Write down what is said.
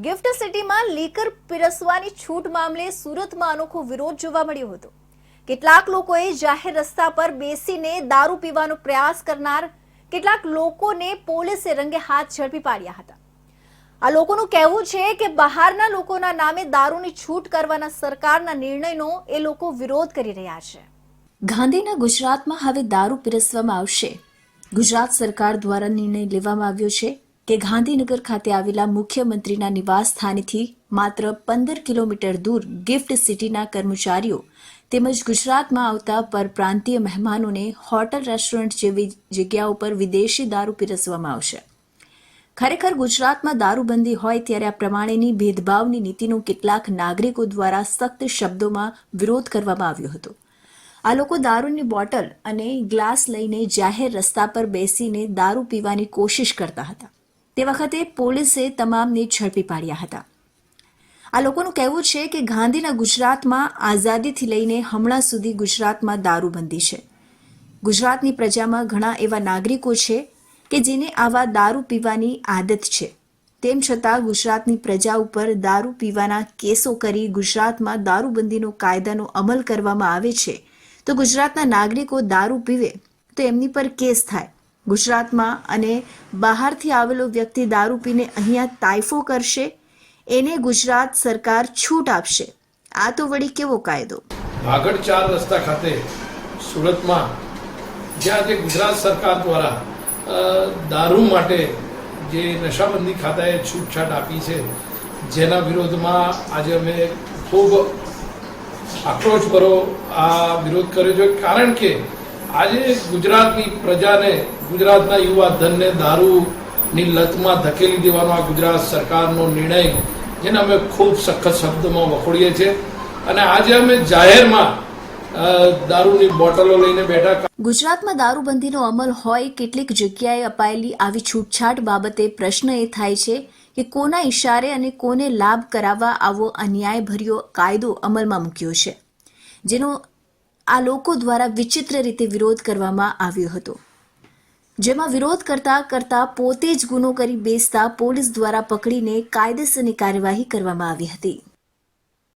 Gift સિટીમાં liquor પીરસવાની છૂટ મામલે સુરતમાં અનોખો વિરોધ જોવા મળ્યો હતો। કેટલાક લોકોએ જાહેર રસ્તા પર બેસીને દારૂ પીવાનો પ્રયાસ કરનાર કેટલાક લોકોને પોલીસે રંગે હાથ ઝડપી પાડ્યા હતા। આ લોકોનું કહેવું છે કે બહારના લોકોના નામે દારૂની છૂટ કરવાના સરકારના નિર્ણયનો એ લોકો વિરોધ કરી રહ્યા છે। ગાંધીના ગુજરાતમાં હવે દારૂ પીરસવામાં આવશે। ગુજરાત સરકાર દ્વારા નિર્ણય લેવામાં આવ્યો છે કે ગાંધીનગર ખાતે આવેલા મુખ્યમંત્રીના નિવાસ સ્થાનેથી માત્ર 15 કિલોમીટર દૂર ગિફ્ટ સિટીના કર્મચારીઓ તેમજ ગુજરાતમાં આવતા પરપ્રાંતીય મહેમાનોને હોટલ રેસ્ટોરન્ટ જેવી જગ્યાઓ પર વિદેશી દારૂ પીરસવામાં આવશે। ખરેખર ગુજરાતમાં દારૂબંધી હોય ત્યારે આ પ્રમાણેની ભેદભાવની નીતિનો કેટલાક નાગરિકો દ્વારા સખ્ત શબ્દોમાં વિરોધ કરવામાં આવ્યો હતો। આ લોકો દારૂની બોટલ અને ગ્લાસ લઈને જાહેર રસ્તા પર બેસીને દારૂ પીવાની કોશિશ કરતા હતા। તે વખતે પોલીસે તમામને ઝડપી પાડ્યા હતા। આ લોકોનું કહેવું છે કે ગાંધીના ગુજરાતમાં આઝાદીથી લઈને હમણાં સુધી ગુજરાતમાં દારૂબંધી છે। ગુજરાતની પ્રજામાં ઘણા એવા નાગરિકો છે કે જેને આવા દારૂ પીવાની આદત છે। તેમ છતાં ગુજરાતની પ્રજા ઉપર દારૂ પીવાના કેસો કરી ગુજરાતમાં દારૂબંધીનો કાયદાનો અમલ કરવામાં આવે છે તો ગુજરાતના નાગરિકો દારૂ પીવે તો એમની પર કેસ થાય। ગુજરાતમાં અને બહારથી આવેલો વ્યક્તિ દારૂ પીને અહીંયા તાઇફો કરશે એને ગુજરાત સરકાર છૂટ આપશે। આ તો વળી કેવો કાયદો? ભાગળ 4 રસ્તા ખાતે સુરતમાં જ્યાં તે ગુજરાત સરકાર દ્વારા દારૂ માટે જે નશાબંધી ખાતાએ છૂટછાટ આપી છે જેના વિરોધમાં આજે અમે ખૂબ આક્રોશભરો આ વિરોધ કર્યો છે। કારણ કે આજે ગુજરાતની પ્રજાને ગુજરાતના યુવા ધનને દારૂની લતમાં ધકેલી દેવાનો આ ગુજરાત સરકારનો નિર્ણય જેને અમે ખૂબ સખત શબ્દોમાં વખોડીએ છીએ અને આજે અમે જાહેરમાં દારૂની બોટલો લઈને બેઠા। ગુજરાતમાં દારૂબંધીનો અમલ હોય કેટલીક જગ્યાએ અપાયેલી આવી છૂટછાટ બાબતે પ્રશ્ન એ થાય છે કે કોના ઇશારે અને કોને લાભ કરાવવા આવો અન્યાયભર્યો કાયદો અમલમાં મૂક્યો છે જેનો આ લોકો દ્વારા વિચિત્ર રીતે વિરોધ કરવામાં આવ્યો હતો, જેમાં વિરોધ કરતા પોતે જ ગુનો કરી બેસતા પોલીસ દ્વારા પકડીને કાયદેસરની કાર્યવાહી કરવામાં આવી હતી।